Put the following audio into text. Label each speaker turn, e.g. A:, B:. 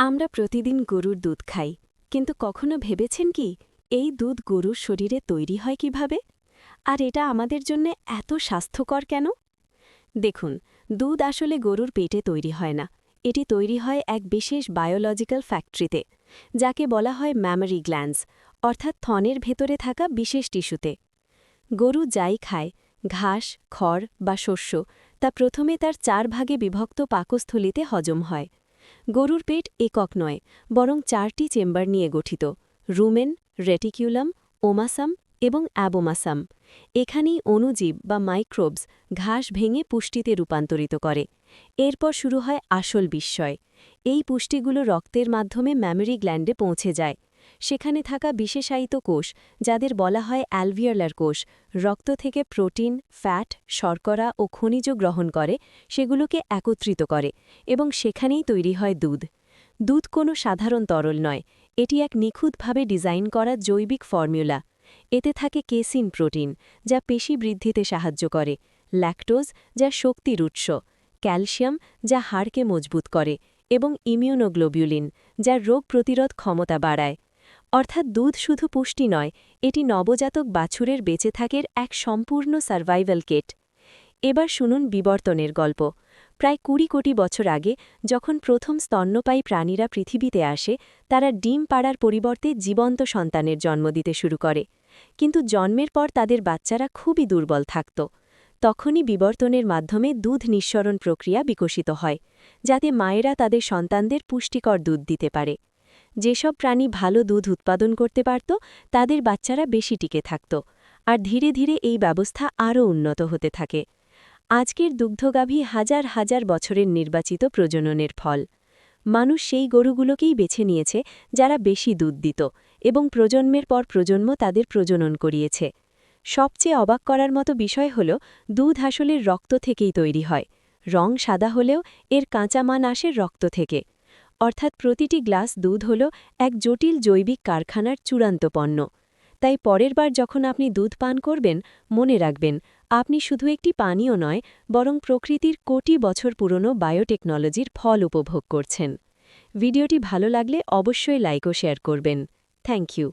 A: আমরা প্রতিদিন গরুর দুধ খাই, কিন্তু কখনো ভেবেছেন কি এই দুধ গরুর শরীরে তৈরি হয় কিভাবে? আর এটা আমাদের জন্য এত স্বাস্থ্যকর কেন? দেখুন, দুধ আসলে গরুর পেটে তৈরি হয় না। এটি তৈরি হয় এক বিশেষ বায়োলজিক্যাল ফ্যাক্টরিতে, যাকে বলা হয় ম্যামারি গ্ল্যান্ডস, অর্থাৎ থনের ভেতরে থাকা বিশেষ টিস্যুতে। গরু যাই খায়, ঘাস, খড় বা শস্য, তা প্রথমে তার 4 ভাগে বিভক্ত পাকস্থলিতে হজম হয়। গরুর পেট একক নয়, বরং 4টি চেম্বার নিয়ে গঠিত: রুমেন, রেটিকিউলাম, ওমাসাম এবং অ্যাবোমাসাম। এখানেই অণুজীব বা মাইক্রোবস ঘাস ভেঙে পুষ্টিতে রূপান্তরিত করে। এরপর শুরু হয় আসল বিস্ময়। এই পুষ্টিগুলো রক্তের মাধ্যমে ম্যামারি গ্ল্যান্ডে পৌঁছে যায়। সেখানে থাকা বিশেষায়িত কোষ, যাদের বলা হয় অ্যালভিওলার কোষ, রক্ত থেকে প্রোটিন, ফ্যাট, শর্করা ও খনিজ গ্রহণ করে, সেগুলোকে একত্রিত করে এবং সেখানেই তৈরি হয় দুধ। দুধ কোনো সাধারণ তরল নয়, এটি এক নিখুঁতভাবে ডিজাইন করা জৈবিক ফর্মুলা। এতে থাকে কেসিন প্রোটিন, যা পেশি বৃদ্ধিতে সাহায্য করে, ল্যাকটোজ, যা শক্তির উৎস, ক্যালসিয়াম, যা হাড়কে মজবুত করে, এবং ইমিউনোগ্লোবিউলিন, যা রোগ প্রতিরোধ ক্ষমতা বাড়ায়। অর্থাৎ দুধ শুধু পুষ্টি নয়, এটি নবজাতক বাছুরের বেঁচে থাকের এক সম্পূর্ণ সার্ভাইভাল কিট। এবার শুনুন বিবর্তনের গল্প। প্রায় 20 কোটি বছর আগে, যখন প্রথম স্তন্যপায়ী প্রাণীরা পৃথিবীতে আসে, তারা ডিম পাড়ার পরিবর্তে জীবন্ত সন্তানের জন্ম দিতে শুরু করে। কিন্তু জন্মের পর তাদের বাচ্চারা খুবই দুর্বল থাকত। তখনই বিবর্তনের মাধ্যমে দুধ নিঃসরণ প্রক্রিয়া বিকশিত হয়, যাতে মায়েরা তাদের সন্তানদের পুষ্টিকর দুধ দিতে পারে। যেসব প্রাণী ভালো দুধ উৎপাদন করতে পারত, তাদের বাচ্চারা বেশি টিকে থাকত, আর ধীরে ধীরে এই ব্যবস্থা আরও উন্নত হতে থাকে। আজকের দুগ্ধগাভী হাজার হাজার বছরের নির্বাচিত প্রজননের ফল। মানুষ সেই গরুগুলোকেই বেছে নিয়েছে যারা বেশি দুধ দিত, এবং প্রজন্মের পর প্রজন্ম তাদের প্রজনন করিয়েছে। সবচেয়ে অবাক করার মতো বিষয় হল, দুধ আসলে রক্ত থেকেই তৈরি হয়। রং সাদা হলেও এর কাঁচা মান আসে রক্ত থেকে। অর্থাৎ প্রতিটি গ্লাস দুধ হল এক জটিল জৈবিক কারখানার চূড়ান্ত পণ্য। তাই পরের বার যখন আপনি দুধ পান করবেন, মনে রাখবেন, আপনি শুধু একটি পানীয় নয়, বরং প্রকৃতির কোটি বছর পুরনো বায়োটেকনোলজির ফল উপভোগ করছেন। ভিডিওটি ভালো লাগলে অবশ্যই লাইক ও শেয়ার করবেন। Thank you.